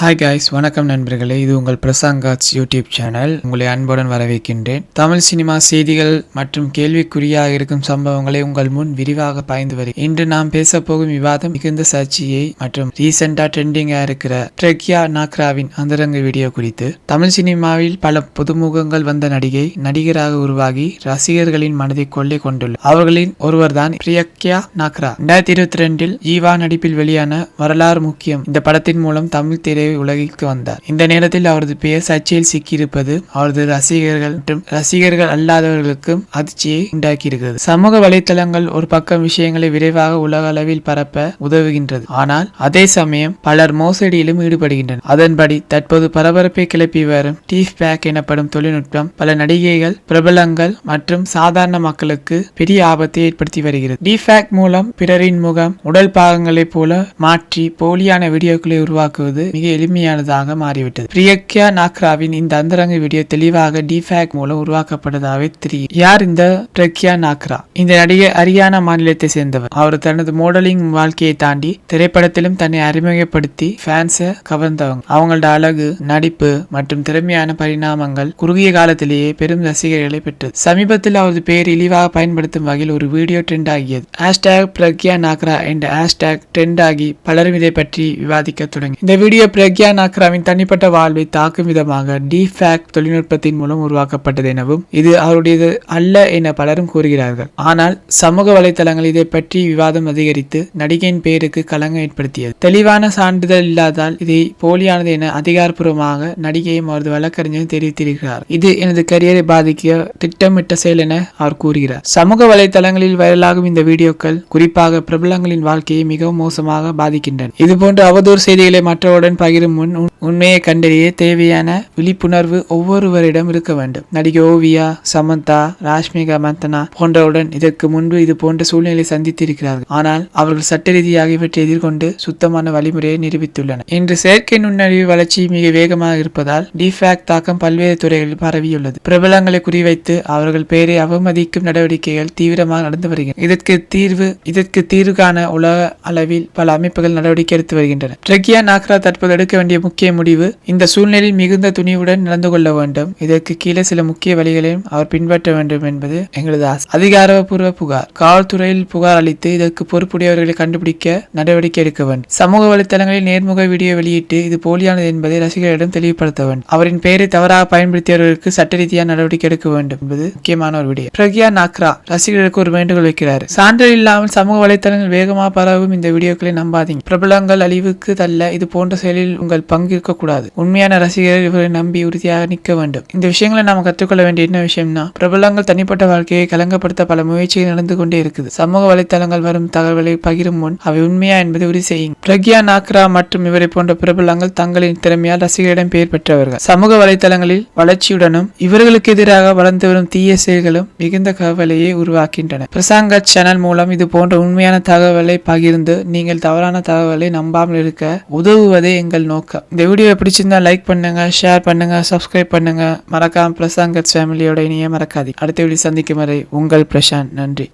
Hi guys, வணக்கம் நண்பர்களே. இது உங்கள் பிரசாங்காட்ஸ் யூடியூப் சேனல். உங்களை அன்புடன் வரவேற்கின்றேன். தமிழ் சினிமா செய்திகள் மற்றும் கேள்விக்குறியாக இருக்கும் சம்பவங்களை உங்கள் முன் விரிவாக பாய்ந்து வருகிறேன். இன்று நாம் பேச போகும் விவாதம் மிகுந்த சர்ச்சையை மற்றும் ரீசெண்டா ட்ரெண்டிங்காக இருக்கிற ட்ரெக்யா நாக்ராவின் அந்தரங்க வீடியோ குறித்து. தமிழ் சினிமாவில் பல புதுமுகங்கள் வந்த நடிகராக உருவாகி ரசிகர்களின் மனதை கொள்ளை கொண்டுள்ளார். அவர்களின் ஒருவர் தான் ட்ரெக்யா நாக்ரா. 2022 ஜீவா நடிப்பில் வெளியான வரலாறு முக்கியம் இந்த படத்தின் மூலம் தமிழ் திரை உலகிற்கு வந்தார். இந்த நேரத்தில் அவரது பெயர் சர்ச்சையில் சிக்கியிருப்பது அவரது ரசிகர்கள் மற்றும் ரசிகர்கள் அல்லாதவர்களுக்கும் அதிர்ச்சியை உண்டாக்கியிருக்கிறது. சமூக வலைத்தளங்கள் ஒரு பக்கம் விஷயங்களை விரைவாக உலக அளவில் பரப்ப உதவுகின்றது. ஆனால் அதே சமயம் பலர் மோசடியிலும் ஈடுபடுகின்றனர். அதன்படி தற்போது பரபரப்பை கிளப்பி வரும் டீப் பேக் எனப்படும் தொழில்நுட்பம் பல நடிகைகள், பிரபலங்கள் மற்றும் சாதாரண மக்களுக்கு பெரிய ஆபத்தை ஏற்படுத்தி வருகிறது. டீப் பேக் மூலம் பிறரின் முகம், உடல் பாகங்களைப் போல மாற்றி போலியான வீடியோக்களை உருவாக்குவது மிக எளிமையானதாக மாறிவிட்டது. ட்ரெக்யா நாக்ராவின் இந்த அந்தரங்க வீடியோ தெளிவாக டீபேக் மூலம் உருவாக்கப்பட்டதாகவே தெரியும். யார் இந்த ட்ரெக்யா நாக்ரா? இந்த நடிகை ஹரியானா மாநிலத்தை சேர்ந்தவர். அவர் தனது மாடலிங் வாழ்க்கையை தாண்டி திரைப்படத்திலும் தன்னை அறிமுகப்படுத்தி ஃபேன்ஸை கவர்ந்தவங்க. அவங்களோட அழகு, நடிப்பு மற்றும் திறமையான பரிணாமங்கள் குறுகிய காலத்திலேயே பெரும் ரசிகர்களை பெற்றது. சமீபத்தில் அவரது பெயர் இழிவாக பயன்படுத்தும் வகையில் ஒரு வீடியோ ட்ரெண்ட் ஆகியது. #ட்ரெக்யா நாக்ரா என்ற ஹேஷ்டேக் ட்ரெண்ட் ஆகி பலரும் இதை பற்றி விவாதிக்க தொடங்கி. இந்த வீடியோ ட்ரெக்யா நாக்ராவின் தனிப்பட்ட வாழ்வை தாக்கும் விதமாக டீபேக் தொழில்நுட்பத்தின் மூலம் உருவாக்கப்பட்டது எனவும் இது அவருடையது அல்ல என பலரும் கூறுகிறார்கள். ஆனால் சமூக வலைதளங்கள் இதை பற்றி விவாதம் அதிகரித்து நடிகையின் பெயருக்கு களங்கம் ஏற்படுத்தியது. தெளிவான சான்றிதழ் இல்லாதால் இதை போலியானது என அதிகாரப்பூர்வமாக நடிகையும் அவரது வழக்கறிஞரும் தெரிவித்திருக்கிறார். இது எனது கரியரை பாதிக்க திட்டமிட்ட செயல் என அவர் கூறுகிறார். சமூக வலைதளங்களில் வைரலாகும் இந்த வீடியோக்கள் குறிப்பாக பிரபலங்களின் வாழ்க்கையை மிகவும் மோசமாக பாதிக்கின்றன. இதுபோன்ற அவதூறு செய்திகளை மற்றவருடன் பகிரும் முன் உண்மையை கண்டறிய தேவையான விழிப்புணர்வு ஒவ்வொருவரிடம் இருக்க வேண்டும். நடிகை ஓவியா, சமந்தா, ராஷ்மிகா மந்தனா போன்றவுடன் இதற்கு முன்பு இது போன்ற சூழ்நிலை சந்தித்திருக்கிறார்கள். ஆனால் அவர்கள் சட்ட ரீதியாக இவற்றை எதிர்கொண்டு சுத்தமான வழிமுறையை நிரூபித்துள்ளனர். இன்று செயற்கை நுண்ணறிவு வளர்ச்சி மிக வேகமாக இருப்பதால் டீபேக் தாக்கம் பல்வேறு துறைகளில் பரவியுள்ளது. பிரபலங்களை குறிவைத்து அவர்கள் பெயரை அவமதிக்கும் நடவடிக்கைகள் தீவிரமாக நடந்து வருகின்றன. இதற்கு தீர்வு காண உலக அளவில் பல அமைப்புகள் நடவடிக்கை எடுத்து வருகின்றன. ட்ரெக்யா நாக்ரா தற்போது எடுக்க வேண்டிய முக்கிய முடிவு இந்த சூழ்நிலையில் மிகுந்த துணிவுடன் நடந்து கொள்ள வேண்டும். இதற்கு கீழே சில முக்கிய வழிகளையும் அவர் பின்பற்ற வேண்டும் என்பது எங்களது ஆசை. அதிகாரப்பூர்வ புகார். காவல்துறையில் புகார் அளித்து இதற்கு பொறுப்புடையவர்களை கண்டுபிடிக்க நடவடிக்கை எடுக்க வேண்டும். சமூக வலைத்தளங்களில் நேர்முக வீடியோ வெளியிட்டு இது போலியானது என்பதை ரசிகர்களிடம் தெளிவுபடுத்த வேண்டும். அவரின் பெயரை தவறாக பயன்படுத்தியவர்களுக்கு சட்ட ரீதியாக நடவடிக்கை எடுக்க வேண்டும் என்பது முக்கியமான ஒரு விடயம். ட்ரெக்யா நாக்ரா ரசிகர்களுக்கு ஒரு வேண்டுகோள் வைக்கிறார். சான்றிதழ் இல்லாமல் சமூக வலைத்தளங்கள் வேகமாக பரவும் இந்த வீடியோக்களை நம்பாதீங்க. பிரபலங்கள் அழிவுக்கு தள்ள இது போன்ற செயலில் உங்கள் பங்கு இருக்கக்கூடாது. உண்மையான ரசிகர்கள் இவரை நம்பி உறுதியாக நிற்க வேண்டும். இந்த விஷயங்களை நாம் கற்றுக்கொள்ள வேண்டிய என்ன விஷயம்னா, பிரபலங்கள் தனிப்பட்ட வாழ்க்கையை கலங்கப்படுத்த பல முயற்சிகள் நடந்து கொண்டே இருக்குது. சமூக வலைத்தளங்கள் வரும் தகவலை பகிரும் முன் அவை உண்மையா என்பதை உறுதி செய்யும். ட்ரெக்யா நாக்ரா மற்றும் இவரை போன்ற பிரபலங்கள் தங்களின் திறமையால் ரசிகர்களிடம் பெயர் பெற்றவர்கள். சமூக வலைத்தளங்களில் வளர்ச்சியுடனும் இவர்களுக்கு எதிராக வளர்ந்து வரும் தீய செயல்களும் மிகுந்த கவலையை உருவாக்கின்றன. பிரசாங்காட்ஸ் சேனல் மூலம் இது போன்ற உண்மையான தகவலை பகிர்ந்து நீங்கள் தவறான தகவலை நம்பாமல் இருக்க உதவுவதே எங்கள் நோக்கம். இந்த வீடியோ பிடிச்சிருந்தா லைக் பண்ணுங்க, ஷேர் பண்ணுங்க, சப்ஸ்கிரைப் பண்ணுங்க. மறக்காம பிரசாங்காட்ஸ் ஃபேமிலியோட இணைய மறக்காதீங்க. அடுத்த வீடியோ சந்திக்கும் வரை உங்கள் பிரசாந்த். நன்றி.